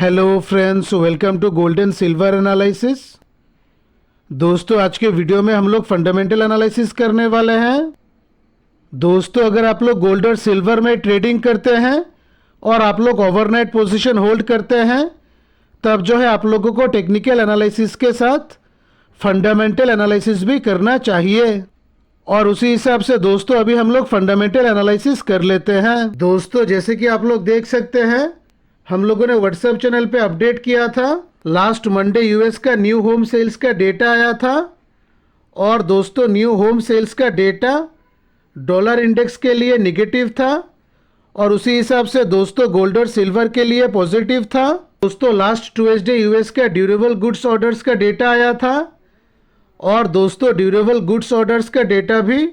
Hello friends, welcome to gold and silver analysis. दोस्तों, आज के वीडियो में हम लोग फंडामेंटल एनालिसिस करने वाले हैं। दोस्तों, अगर आप लोग गोल्ड और सिल्वर में ट्रेडिंग करते हैं और आप लोग ओवरनाइट पोजीशन होल्ड करते हैं, तब जो है आप लोगों को टेक्निकल एनालिसिस के साथ फंडामेंटल एनालिसिस भी करना चाहिए। और उसी हिसाब से दोस्तों अभी हम लोग फंडामेंटल एनालिसिस कर लेते हैं। दोस्तों, जैसे कि आप लोग देख सकते हैं, हम लोगों ने व्हाट्सएप चैनल पे अपडेट किया था। लास्ट मंडे यूएस का न्यू होम सेल्स का डेटा आया था और दोस्तों न्यू होम सेल्स का डेटा डॉलर इंडेक्स के लिए निगेटिव था और उसी हिसाब से दोस्तों गोल्ड और सिल्वर के लिए पॉजिटिव था। दोस्तों, लास्ट ट्यूसडे यूएस का ड्यूरेबल गुड्स ऑर्डर्स का डेटा आया था और दोस्तों ड्यूरेबल गुड्स ऑर्डर्स का डेटा भी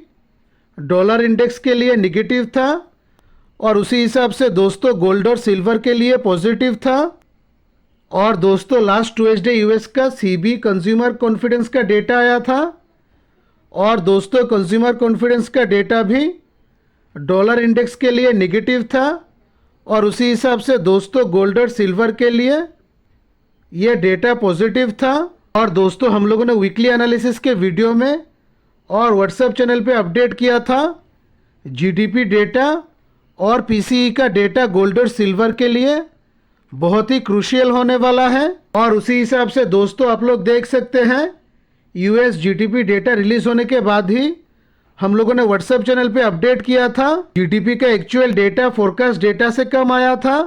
डॉलर इंडेक्स के लिए निगेटिव था और उसी हिसाब से दोस्तों गोल्ड और सिल्वर के लिए पॉजिटिव था। और दोस्तों लास्ट ट्यूसडे यूएस का सीबी कंज्यूमर कॉन्फिडेंस का डेटा आया था और दोस्तों कंज्यूमर कॉन्फिडेंस का डेटा भी डॉलर इंडेक्स के लिए निगेटिव था और उसी हिसाब से दोस्तों गोल्ड और सिल्वर के लिए ये डेटा पॉजिटिव था। और दोस्तों हम लोगों ने वीकली एनालिसिस के वीडियो में और व्हाट्सएप चैनल पे अपडेट किया था जीडीपी डेटा और पीसीई का डेटा गोल्ड और सिल्वर के लिए बहुत ही क्रूशियल होने वाला है। और उसी हिसाब से दोस्तों आप लोग देख सकते हैं यूएस जीडीपी डेटा रिलीज होने के बाद ही हम लोगों ने व्हाट्सएप चैनल पे अपडेट किया था। जीडीपी का एक्चुअल डेटा फोरकास्ट डेटा से कम आया था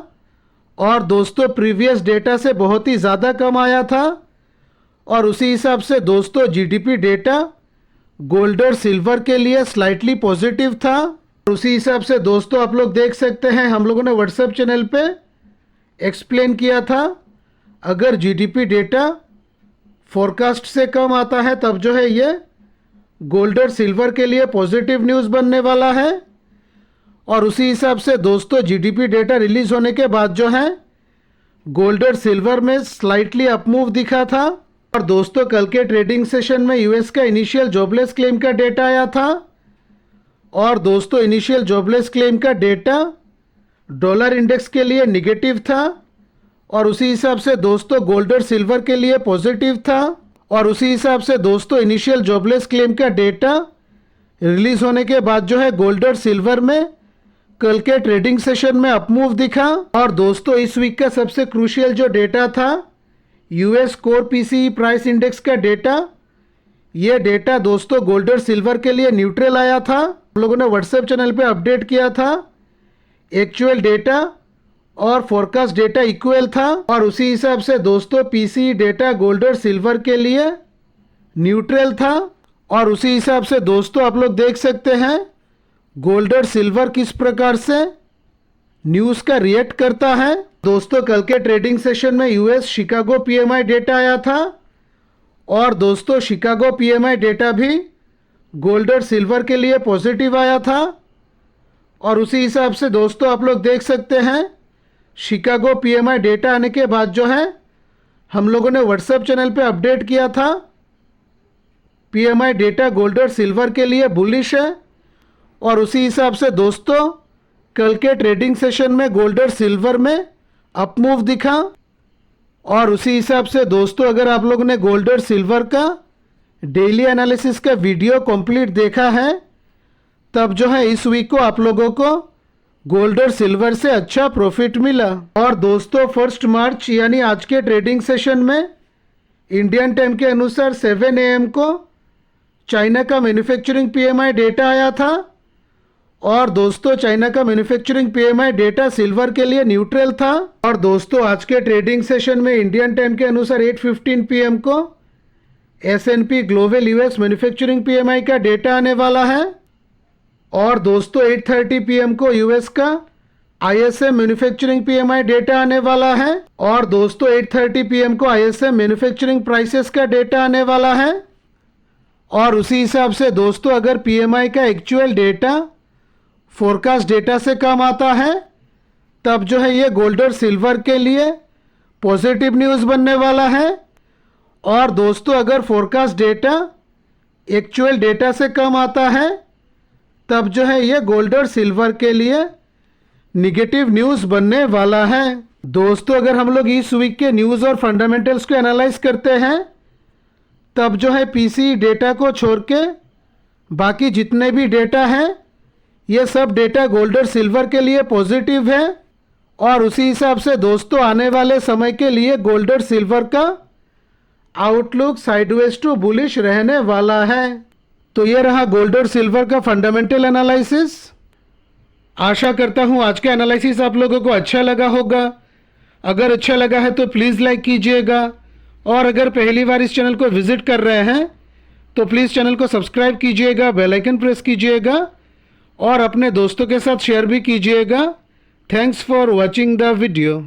और दोस्तों प्रीवियस डेटा से बहुत ही ज़्यादा कम आया था और उसी हिसाब से दोस्तों जीडीपी डेटा गोल्ड और सिल्वर के लिए स्लाइटली पॉजिटिव था। उसी हिसाब से दोस्तों आप लोग देख सकते हैं हम लोगों ने व्हाट्सएप चैनल पे एक्सप्लेन किया था अगर जीडीपी डेटा फोरकास्ट से कम आता है तब जो है ये गोल्ड और सिल्वर के लिए पॉजिटिव न्यूज़ बनने वाला है। और उसी हिसाब से दोस्तों जीडीपी डेटा रिलीज होने के बाद जो है गोल्ड और सिल्वर में स्लाइटली अपमूव दिखा था। और दोस्तों कल के ट्रेडिंग सेशन में यूएस का इनिशियल जॉबलेस क्लेम का डेटा आया था और दोस्तों इनिशियल जॉबलेस क्लेम का डेटा डॉलर इंडेक्स के लिए निगेटिव था और उसी हिसाब से दोस्तों गोल्ड और सिल्वर के लिए पॉजिटिव था। और उसी हिसाब से दोस्तों इनिशियल जॉबलेस क्लेम का डेटा रिलीज होने के बाद जो है गोल्ड और सिल्वर में कल के ट्रेडिंग सेशन में अपमूव दिखा। और दोस्तों इस वीक का सबसे क्रूशियल जो डेटा था US core PCE price index का डेटा, ये डेटा दोस्तों गोल्ड और सिल्वर के लिए न्यूट्रल आया था। हम लोगों ने व्हाट्सएप चैनल पे अपडेट किया था एक्चुअल डेटा और फोरकास्ट डेटा इक्वल था और उसी हिसाब से दोस्तों पीसीई डेटा गोल्ड और सिल्वर के लिए न्यूट्रल था। और उसी हिसाब से दोस्तों आप लोग देख सकते हैं गोल्ड और सिल्वर किस प्रकार से न्यूज़ का रिएक्ट करता है। दोस्तों कल के ट्रेडिंग सेशन में यूएस शिकागो पीएमआई डेटा आया था और दोस्तों शिकागो पीएमआई डेटा भी गोल्ड और सिल्वर के लिए पॉजिटिव आया था। और उसी हिसाब से दोस्तों आप लोग देख सकते हैं शिकागो पीएमआई डेटा आने के बाद जो है हम लोगों ने व्हाट्सएप चैनल पे अपडेट किया था पीएमआई डेटा गोल्ड और सिल्वर के लिए बुलिश है। और उसी हिसाब से दोस्तों कल के ट्रेडिंग सेशन में गोल्ड और सिल्वर में अपमूव दिखा। और उसी हिसाब से दोस्तों अगर आप लोगों ने गोल्ड और सिल्वर का डेली एनालिसिस का वीडियो कंप्लीट देखा है तब जो है इस वीक को आप लोगों को गोल्ड और सिल्वर से अच्छा प्रॉफिट मिला। और दोस्तों 1 मार्च यानी आज के ट्रेडिंग सेशन में इंडियन टाइम के अनुसार 7 AM को चाइना का मैन्युफैक्चरिंग पीएमआई डेटा आया था और दोस्तों चाइना का मैन्युफैक्चरिंग पीएमआई डेटा सिल्वर के लिए न्यूट्रल था। और दोस्तों आज के ट्रेडिंग सेशन में इंडियन टाइम के अनुसार 8:15 PM को S&P global US manufacturing PMI का डेटा आने वाला है और दोस्तों 8:30 PM को यूएस का ISM मैन्युफैक्चरिंग पीएमआई डेटा आने वाला है और दोस्तों 8:30 PM को ISM मैन्युफैक्चरिंग प्राइसेस का डेटा आने वाला है। और उसी हिसाब से दोस्तों अगर पीएमआई का एक्चुअल डेटा फोरकास्ट डेटा से कम आता है तब जो है ये गोल्ड और सिल्वर के लिए पॉजिटिव न्यूज़ बनने वाला है। और दोस्तों अगर फोरकास्ट डेटा एक्चुअल डेटा से कम आता है तब जो है ये गोल्ड और सिल्वर के लिए निगेटिव न्यूज़ बनने वाला है। दोस्तों अगर हम लोग इस वीक के न्यूज़ और फंडामेंटल्स को एनालाइज करते हैं तब जो है पीसी डेटा को छोड़ के बाकी जितने भी डेटा हैं ये सब डेटा गोल्ड और सिल्वर के लिए पॉजिटिव है और उसी हिसाब से दोस्तों आने वाले समय के लिए गोल्ड और सिल्वर का आउटलुक साइडवेज टू बुलिश रहने वाला है। तो ये रहा गोल्ड और सिल्वर का फंडामेंटल एनालिसिस। आशा करता हूँ आज का एनालिसिस आप लोगों को अच्छा लगा होगा। अगर अच्छा लगा है तो प्लीज़ लाइक कीजिएगा और अगर पहली बार इस चैनल को विज़िट कर रहे हैं तो प्लीज़ चैनल को सब्सक्राइब कीजिएगा, बेल आइकन प्रेस कीजिएगा और अपने दोस्तों के साथ शेयर भी कीजिएगा। Thanks for watching the video.